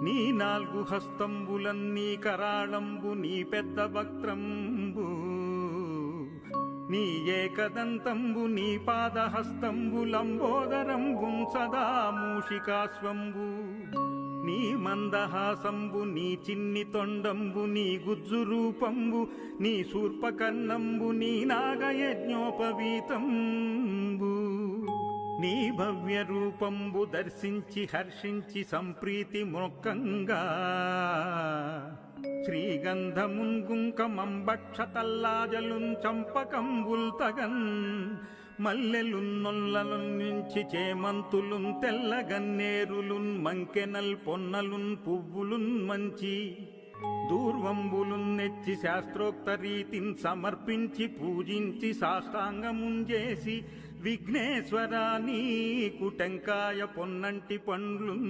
నీ నాల్గు హస్తంబులన్నీ కరాళంబు నీ పెద్ద వక్త్రంబు నీ ఏకదంతంబు నీ పాదహస్తంబులంబోదరంబుం సదా మూషికాశ్వంబు నీ మందహాసంబు నీ చిన్ని తొండంబు నీ గుజ్జు రూపంబు నీ శూర్పకర్ణంబు నీ నాగయజ్ఞోపవీతంబు నీ భవ్య రూపంబు దర్శించి హర్షించి సంప్రీతి మొక్కంగా శ్రీగంధమున్ గుంకమంబక్షతల్లాజలున్ చంపకంబుల్ తగన్ మల్లెలున్ నొల్లలున్ నుంచి చేమంతులున్ తెల్లగన్నేరులున్ మంకెనల్ పొన్నలున్ పువ్వులున్ మంచి దూర్వంబులున్ నెచ్చి శాస్త్రోక్త రీతిన్ సమర్పించి పూజించి సాష్టాంగముంజేసి విఘ్నేశ్వరా నీకు టెంకాయ పొన్నంటి పండ్లున్